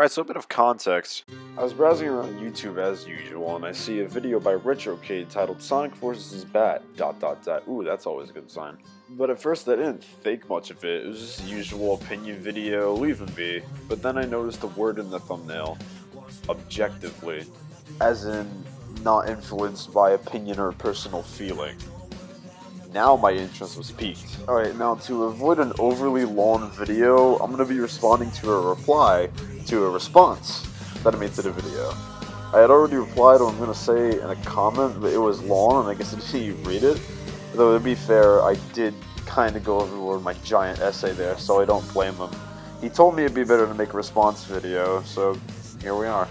Alright, so a bit of context. I was browsing around YouTube as usual, and I see a video by RetroCade titled Sonic Forces is bad, ... Ooh, that's always a good sign. But at first I didn't think much of it. It was just a usual opinion video, leave them be. But then I noticed the word in the thumbnail, objectively. As in, not influenced by opinion or personal feeling. Now my interest was piqued. Alright, now to avoid an overly long video, I'm going to be responding to a reply to a response that I made to the video. I had already replied what I'm going to say in a comment, but it was long and I guess I didn't read it. Though to be fair, I did kind of go overboard my giant essay there, so I don't blame him. He told me it'd be better to make a response video, so here we are.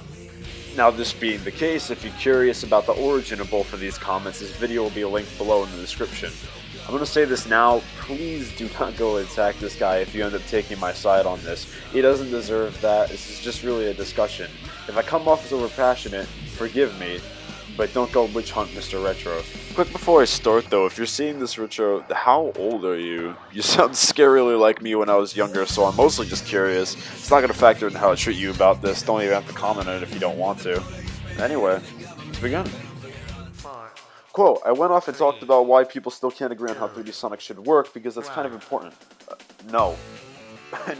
Now this being the case, if you're curious about the origin of both of these comments, this video will be linked below in the description. I'm going to say this now, please do not go and attack this guy if you end up taking my side on this. He doesn't deserve that, this is just really a discussion. If I come off as overpassionate, forgive me, but don't go witch hunt Mr. Retro. Quick before I start though, if you're seeing this Retro, how old are you? You sound scarily like me when I was younger, so I'm mostly just curious. It's not going to factor in how I treat you about this, don't even have to comment on it if you don't want to. Anyway, let's begin. Quote, I went off and talked about why people still can't agree on how 3D Sonic should work because that's kind of important. No.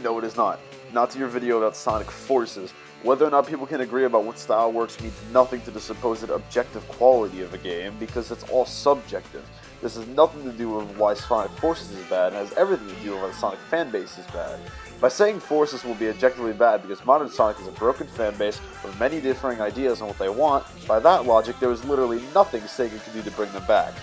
No, it is not. Not to your video about Sonic Forces. Whether or not people can agree about what style works means nothing to the supposed objective quality of a game because it's all subjective. This has nothing to do with why Sonic Forces is bad, and has everything to do with why the Sonic fanbase is bad. By saying Forces will be objectively bad because modern Sonic is a broken fanbase with many differing ideas on what they want, by that logic there is literally nothing Sega can do to bring them back.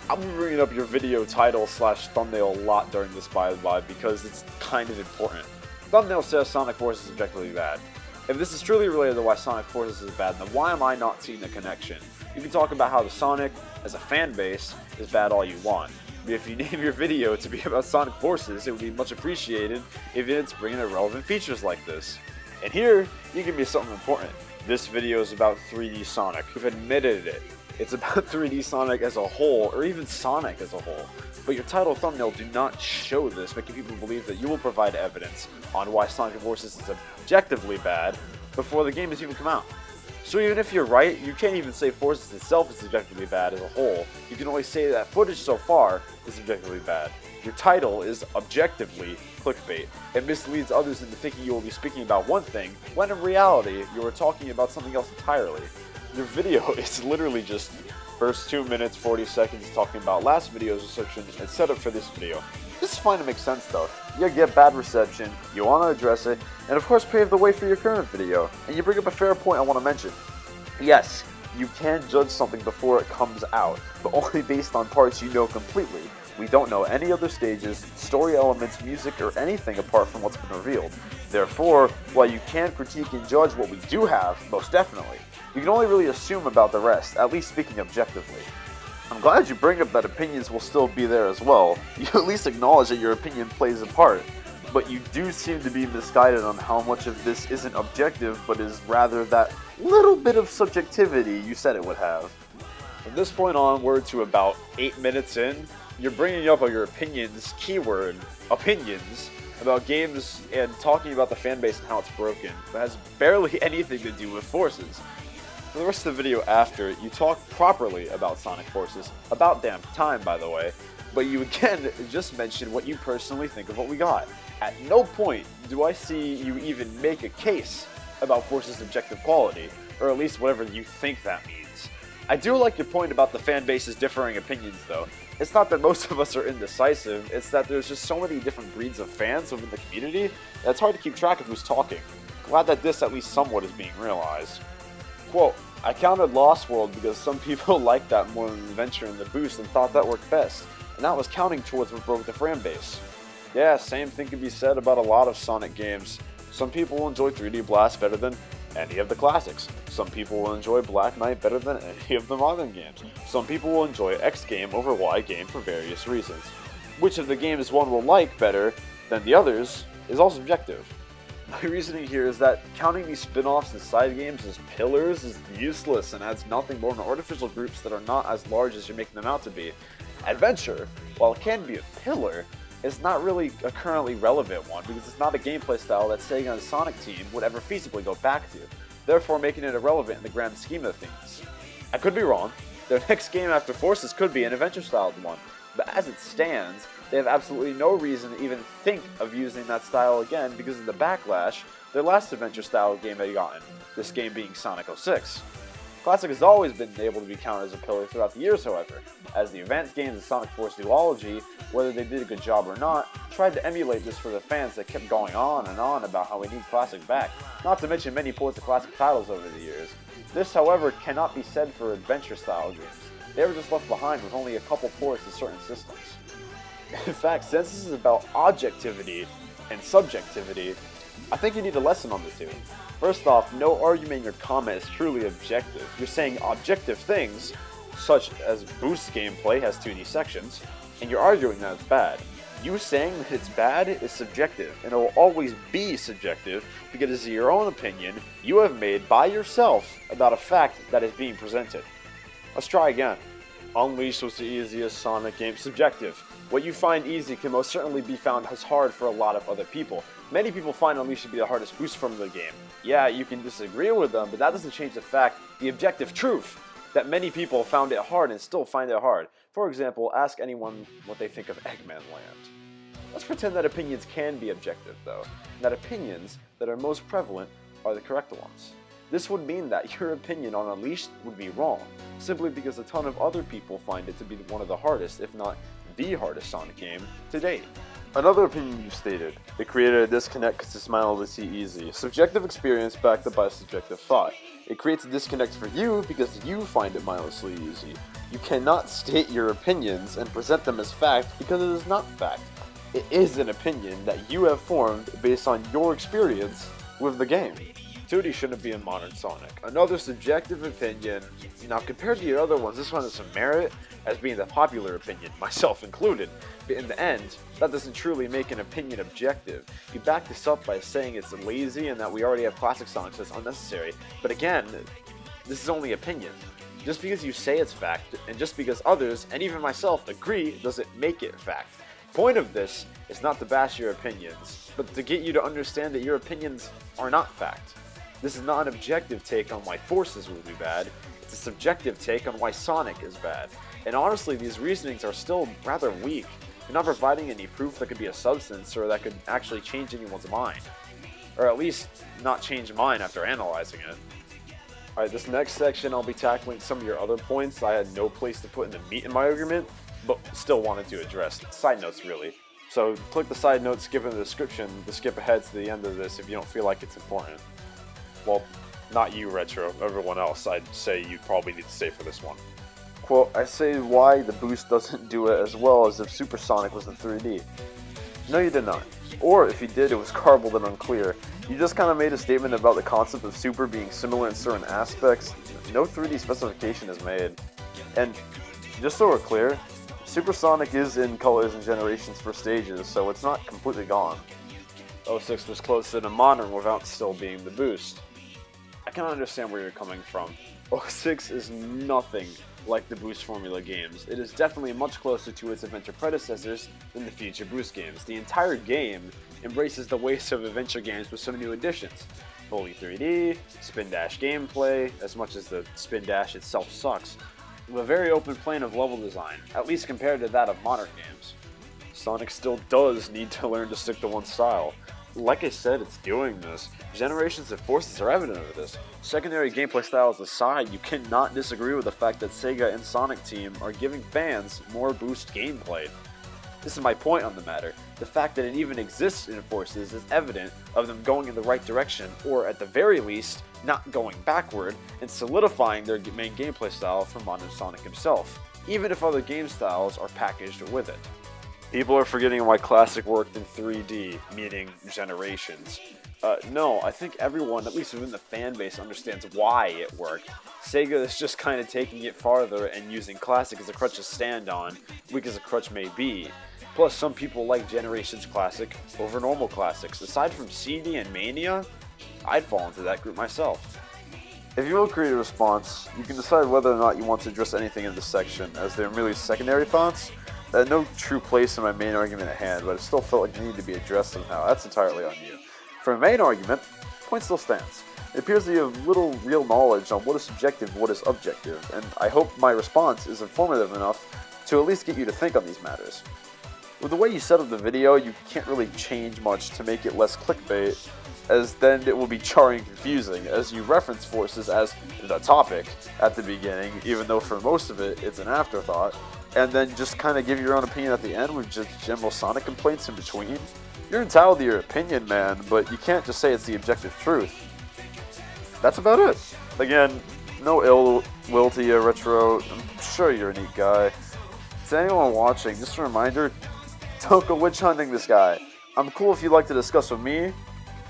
I'm bringing up your video title / thumbnail a lot during this by the by because it's kind of important. Thumbnail says Sonic Forces is objectively bad. If this is truly related to why Sonic Forces is bad, then why am I not seeing the connection? You can talk about how the Sonic, as a fan base, is bad all you want. But if you name your video to be about Sonic Forces, it would be much appreciated if it's bringing up relevant features like this. And here, you give me something important. This video is about 3D Sonic. You've admitted it. It's about 3D Sonic as a whole, or even Sonic as a whole. But your title and thumbnail do not show this, making people believe that you will provide evidence on why Sonic Forces is objectively bad before the game has even come out. So even if you're right, you can't even say Forces itself is objectively bad as a whole. You can only say that footage so far is objectively bad. Your title is objectively clickbait. It misleads others into thinking you will be speaking about one thing, when in reality, you are talking about something else entirely. Your video is literally just first 2 minutes 40 seconds talking about last video's reception and setup for this video. This is fine to make sense though. You get bad reception, you want to address it, and of course pave the way for your current video. And you bring up a fair point I want to mention. Yes, you can judge something before it comes out, but only based on parts you know completely. We don't know any other stages, story elements, music, or anything apart from what's been revealed. Therefore, while you can critique and judge what we do have, most definitely, you can only really assume about the rest, at least speaking objectively. I'm glad you bring up that opinions will still be there as well. You at least acknowledge that your opinion plays a part. But you do seem to be misguided on how much of this isn't objective, but is rather that little bit of subjectivity you said it would have. From this point onward to about 8 minutes in, you're bringing up your opinions, keyword, opinions, about games and talking about the fanbase and how it's broken, but has barely anything to do with Forces. For the rest of the video after, you talk properly about Sonic Forces, about damn time by the way, but you again just mention what you personally think of what we got. At no point do I see you even make a case about Forces' objective quality, or at least whatever you think that means. I do like your point about the fanbase's differing opinions though. It's not that most of us are indecisive, it's that there's just so many different breeds of fans within the community that it's hard to keep track of who's talking. Glad that this at least somewhat is being realized. Quote, I counted Lost World because some people liked that more than Adventure and the Boost and thought that worked best, and that was counting towards what broke the fan base. Yeah, same thing can be said about a lot of Sonic games. Some people will enjoy 3D Blast better than any of the classics. Some people will enjoy Black Knight better than any of the modern games. Some people will enjoy X game over Y game for various reasons. Which of the games one will like better than the others is all subjective. My reasoning here is that counting these spin-offs and side games as pillars is useless and adds nothing more than artificial groups that are not as large as you're making them out to be. Adventure, while it can be a pillar, is not really a currently relevant one because it's not a gameplay style that Sega and Sonic Team would ever feasibly go back to, therefore making it irrelevant in the grand scheme of things. I could be wrong. Their next game after Forces could be an adventure-styled one, but as it stands, they have absolutely no reason to even think of using that style again because of the backlash their last adventure-style game had gotten, this game being Sonic 06. Classic has always been able to be counted as a pillar throughout the years, however, as the advanced games of Sonic Force Duology, whether they did a good job or not, tried to emulate this for the fans that kept going on and on about how we need Classic back, not to mention many ports of Classic titles over the years. This, however, cannot be said for adventure-style games. They were just left behind with only a couple ports to certain systems. In fact, since this is about objectivity and subjectivity, I think you need a lesson on the two. First off, no argument in your comment is truly objective. You're saying objective things, such as boost gameplay has 2D sections, and you're arguing that it's bad. You saying that it's bad is subjective, and it will always be subjective because it is your own opinion you have made by yourself about a fact that is being presented. Let's try again. Unleashed was the easiest Sonic game. Subjective. What you find easy can most certainly be found as hard for a lot of other people. Many people find Unleashed to be the hardest boost from the game. Yeah, you can disagree with them, but that doesn't change the fact, the objective truth, that many people found it hard and still find it hard. For example, ask anyone what they think of Eggman Land. Let's pretend that opinions can be objective, though, and that opinions that are most prevalent are the correct ones. This would mean that your opinion on Unleashed would be wrong, simply because a ton of other people find it to be one of the hardest, if not the hardest Sonic game to date. Another opinion you stated, it created a disconnect because it's mindlessly easy. Subjective experience backed up by subjective thought. It creates a disconnect for you because you find it mindlessly easy. You cannot state your opinions and present them as fact because it is not fact. It is an opinion that you have formed based on your experience with the game. 2D shouldn't be in modern Sonic. Another subjective opinion. Now compared to your other ones, this one has some merit as being the popular opinion, myself included. But in the end, that doesn't truly make an opinion objective. You back this up by saying it's lazy and that we already have classic Sonic, so it's unnecessary. But again, this is only opinion. Just because you say it's fact, and just because others, and even myself, agree, doesn't make it fact. Point of this is not to bash your opinions, but to get you to understand that your opinions are not fact. This is not an objective take on why Forces will be bad, it's a subjective take on why Sonic is bad. And honestly, these reasonings are still rather weak. You're not providing any proof that could be a substance or that could actually change anyone's mind. Or at least, not change mine after analyzing it. Alright, this next section I'll be tackling some of your other points I had no place to put in the meat in my argument, but still wanted to address. Side notes, really. So click the side notes, skip in the description to skip ahead to the end of this if you don't feel like it's important. Well, not you, Retro, everyone else, I'd say you probably need to stay for this one. Quote, I say why the boost doesn't do it as well as if Supersonic was in 3D. No, you did not. Or if you did, it was garbled and unclear. You just kind of made a statement about the concept of Super being similar in certain aspects. No 3D specification is made. And just so we're clear, Supersonic is in colors and generations for stages, so it's not completely gone. 06 was closer to modern without still being the boost. I can understand where you're coming from. 06 is nothing like the Boost formula games. It is definitely much closer to its adventure predecessors than the future Boost games. The entire game embraces the ways of adventure games with some new additions. Fully 3D, spin dash gameplay, as much as the spin dash itself sucks, with a very open plane of level design, at least compared to that of modern games. Sonic still does need to learn to stick to one style. Like I said, it's doing this. Generations of Forces are evident of this. Secondary gameplay styles aside, you cannot disagree with the fact that Sega and Sonic Team are giving fans more boost gameplay. This is my point on the matter. The fact that it even exists in Forces is evident of them going in the right direction, or at the very least, not going backward, and solidifying their main gameplay style from modern Sonic himself, even if other game styles are packaged with it. People are forgetting why Classic worked in 3D, meaning Generations. No, I think everyone, at least within the fan base, understands why it worked. Sega is just kind of taking it farther and using Classic as a crutch to stand on, weak as a crutch may be. Plus, some people like Generations Classic over normal classics. Aside from CD and Mania, I'd fall into that group myself. If you will create a response, you can decide whether or not you want to address anything in this section, as they are merely secondary thoughts, no true place in my main argument at hand, but it still felt like it needed to be addressed somehow. That's entirely on you. For my main argument, point still stands. It appears that you have little real knowledge on what is subjective and what is objective, and I hope my response is informative enough to at least get you to think on these matters. With the way you set up the video, you can't really change much to make it less clickbait, as then it will be jarring and confusing, as you reference forces as the topic at the beginning, even though for most of it, it's an afterthought, and then just kind of give your own opinion at the end with just general Sonic complaints in between. You're entitled to your opinion, man, but you can't just say it's the objective truth. That's about it. Again, no ill will to you, Retro. I'm sure you're a neat guy. To anyone watching, just a reminder, don't go witch hunting this guy. I'm cool if you'd like to discuss with me.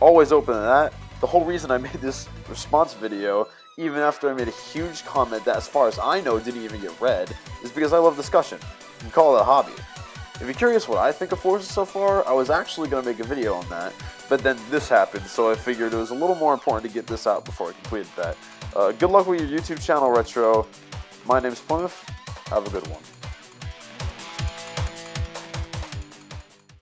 Always open to that. The whole reason I made this response video, even after I made a huge comment that as far as I know didn't even get read, is because I love discussion. You can call it a hobby. If you're curious what I think of Forces so far, I was actually going to make a video on that, but then this happened, so I figured it was a little more important to get this out before I completed that. Good luck with your YouTube channel, Retro. My name's Plymouth. Have a good one.